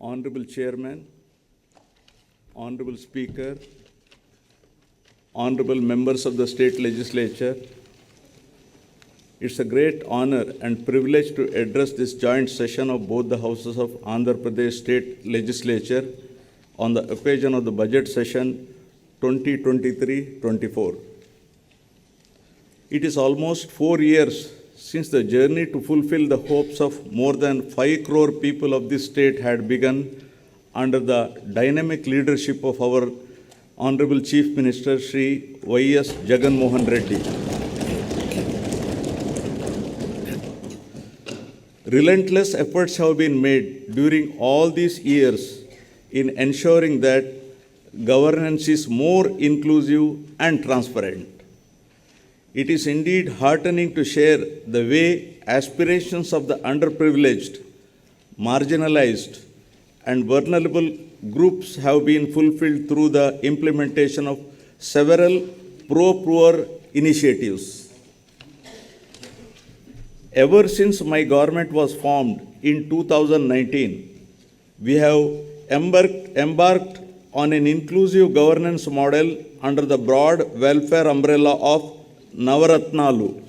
Honorable Chairman, Honorable Speaker, Honorable Members of the State Legislature, it's a great honor and privilege to address this joint session of both the houses of Andhra Pradesh State Legislature on the occasion of the budget session 2023-24. It is almost 4 years since the journey to fulfill the hopes of more than 5 crore people of this state had begun under the dynamic leadership of our Honorable Chief Minister Shri Y.S. Jagan Mohan Reddy. Relentless efforts have been made during all these years in ensuring that governance is more inclusive and transparent. It is indeed heartening to share the way aspirations of the underprivileged, marginalized, and vulnerable groups have been fulfilled through the implementation of several pro-poor initiatives. Ever since my government was formed in 2019, we have embarked on an inclusive governance model under the broad welfare umbrella of Navaratnalu.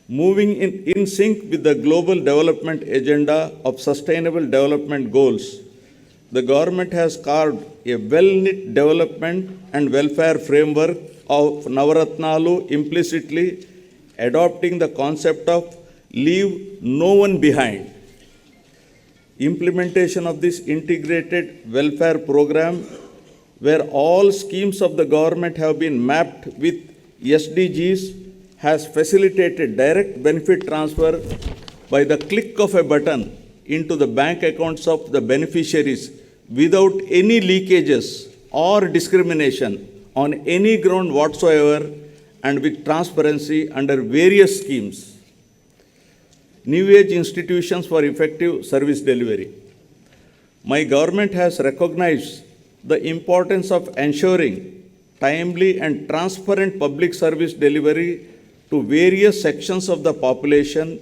Moving in sync with the global development agenda of sustainable development goals, the government has carved a well-knit development and welfare framework of Navaratnalu, implicitly adopting the concept of leave no one behind. Implementation of this integrated welfare program, where all schemes of the government have been mapped with SDGs, has facilitated direct benefit transfer by the click of a button into the bank accounts of the beneficiaries without any leakages or discrimination on any ground whatsoever, and with transparency under various schemes. New age institutions for effective service delivery. My government has recognized the importance of ensuring timely and transparent public service delivery to various sections of the population,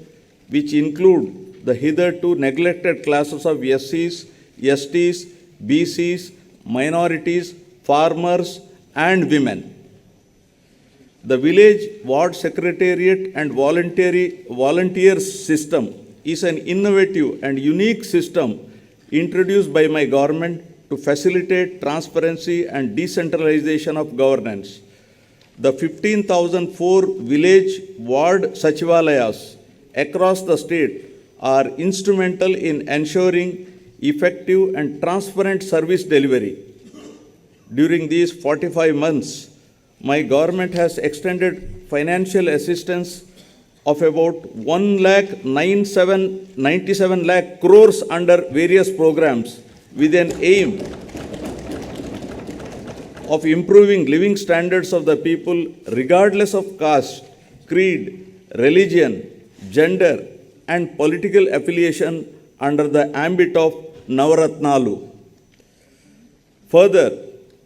which include the hitherto neglected classes of SCs, STs, BCs, minorities, farmers, and women. The village ward secretariat and volunteers system is an innovative and unique system introduced by my government to facilitate transparency and decentralization of governance. The 15,004 village ward sachivalayas across the state are instrumental in ensuring effective and transparent service delivery. During these 45 months, my government has extended financial assistance of about 1,97 lakh crores under various programs, with an aim of improving living standards of the people regardless of caste, creed, religion, gender, and political affiliation under the ambit of Navaratnalu. Further,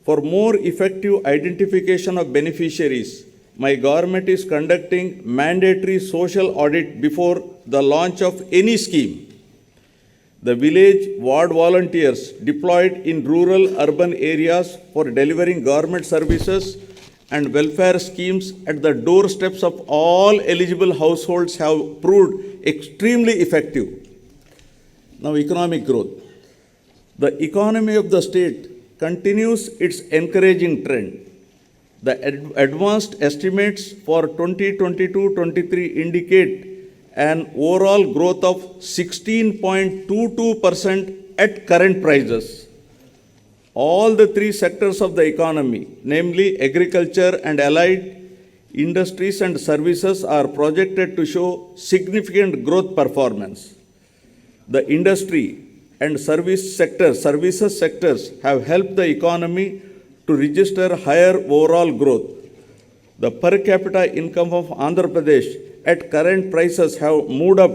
for more effective identification of beneficiaries, my government is conducting mandatory social audit before the launch of any scheme. The village ward volunteers deployed in rural urban areas for delivering government services and welfare schemes at the doorsteps of all eligible households have proved extremely effective. Now, economic growth. The economy of the state continues its encouraging trend. The advanced estimates for 2022-23 indicate an overall growth of 16.22% at current prices. All the three sectors of the economy, namely agriculture and allied industries and services, are projected to show significant growth performance. The industry and services sectors have helped the economy to register higher overall growth. The per capita income of Andhra Pradesh at current prices have moved up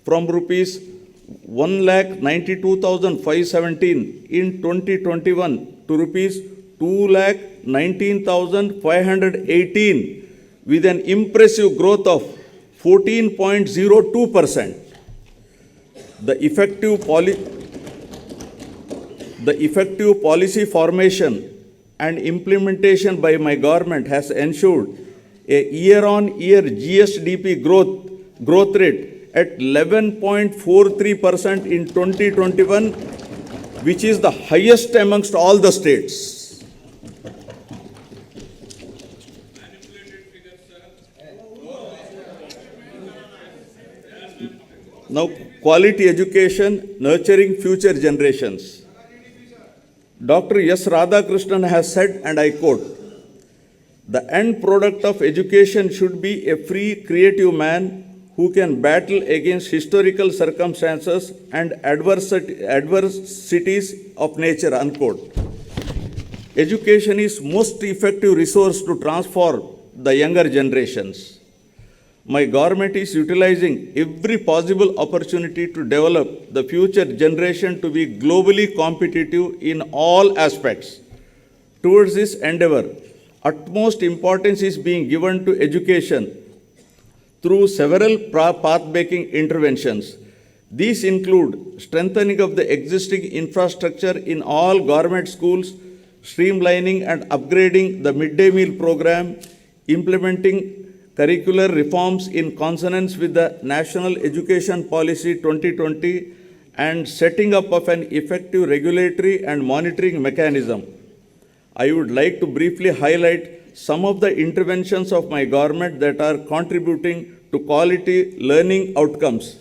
from rupees 1,92,517 in 2021 to rupees 2,19,518, with an impressive growth of 14.02%. The effective The effective policy formation and implementation by my government has ensured a year-on-year GSDP growth rate at 11.43% in 2021, which is the highest amongst all the states. Now, quality education, nurturing future generations. Dr. S. Radhakrishnan has said, and I quote, "The end product of education should be a free, creative man who can battle against historical circumstances and adversities of nature," unquote. Education is most effective resource to transform the younger generations. My government is utilizing every possible opportunity to develop the future generation to be globally competitive in all aspects. Towards this endeavor, utmost importance is being given to education through several path-making interventions. These include strengthening of the existing infrastructure in all government schools, streamlining and upgrading the midday meal program, implementing curricular reforms in consonance with the National Education Policy 2020, and setting up of an effective regulatory and monitoring mechanism. I would like to briefly highlight some of the interventions of my government that are contributing to quality learning outcomes.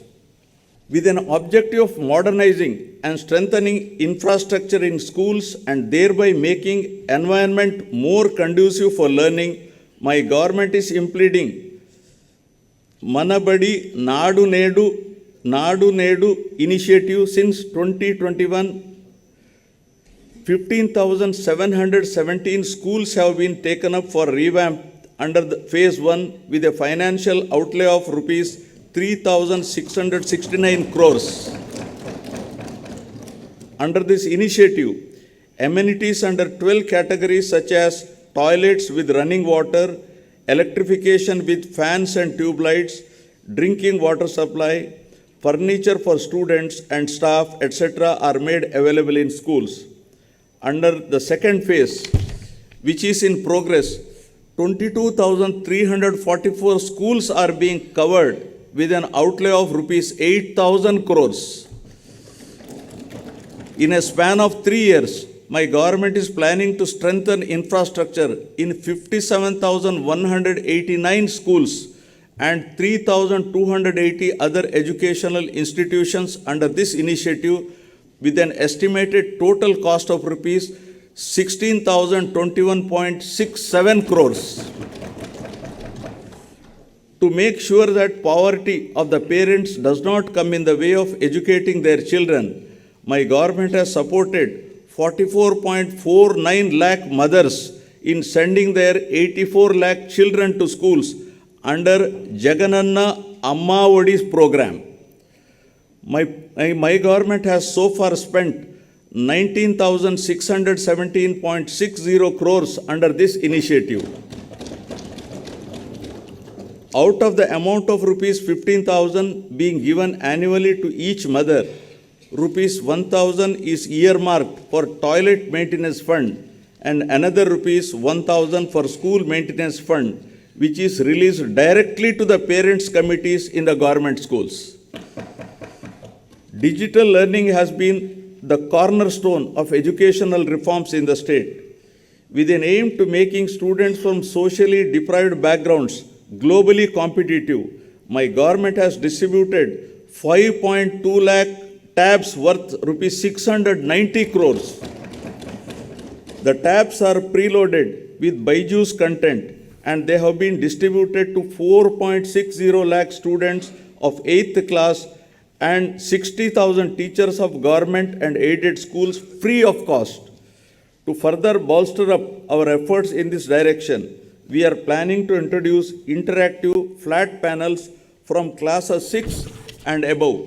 With an objective of modernizing and strengthening infrastructure in schools and thereby making environment more conducive for learning, my government is implementing Manabadi Nadu Nedu initiative since 2021. 15,717 schools have been taken up for revamp under the phase 1 with a financial outlay of rupees 3,669 crores. Under this initiative, amenities under 12 categories such as toilets with running water, electrification with fans and tube lights, drinking water supply, furniture for students and staff, etc. are made available in schools. Under the second phase, which is in progress, 22,344 schools are being covered with an outlay of rupees 8,000 crores. In a span of 3 years, my government is planning to strengthen infrastructure in 57,189 schools and 3,280 other educational institutions under this initiative, with an estimated total cost of rupees 16,021.67 crores. To make sure that poverty of the parents does not come in the way of educating their children, my government has supported 44.49 lakh mothers in sending their 84 lakh children to schools under Jagananna Amma Odi's program. My government has so far spent 19,617.60 crores under this initiative. Out of the amount of rupees 15,000 being given annually to each mother, rupees 1,000 is earmarked for toilet maintenance fund and another rupees 1,000 for school maintenance fund, which is released directly to the parents' committees in the government schools. Digital learning has been the cornerstone of educational reforms in the state. With an aim to making students from socially deprived backgrounds globally competitive, my government has distributed 5.2 lakh tabs worth rupees 690 crores. The tabs are preloaded with Byju's content and they have been distributed to 4.60 lakh students of 8th class and 60,000 teachers of government and aided schools free of cost. To further bolster up our efforts in this direction, we are planning to introduce interactive flat panels from classes 6 and above.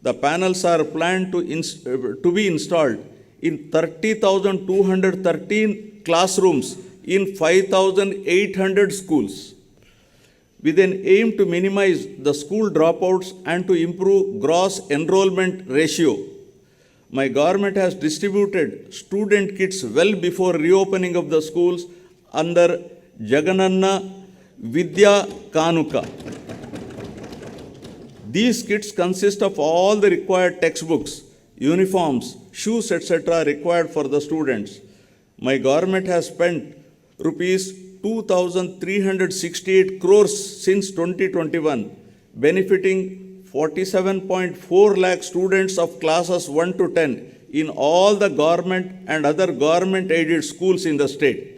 The panels are planned to be installed in 30,213 classrooms in 5,800 schools. With an aim to minimize the school dropouts and to improve gross enrollment ratio, My government has distributed student kits well before reopening of the schools under Jagananna Vidya Kanuka. These kits consist of all the required textbooks, uniforms, shoes, etc. required for the students. My government has spent rupees 2,368 crores since 2021, benefiting 47.4 lakh students of classes 1 to 10 in all the government and other government aided schools in the state.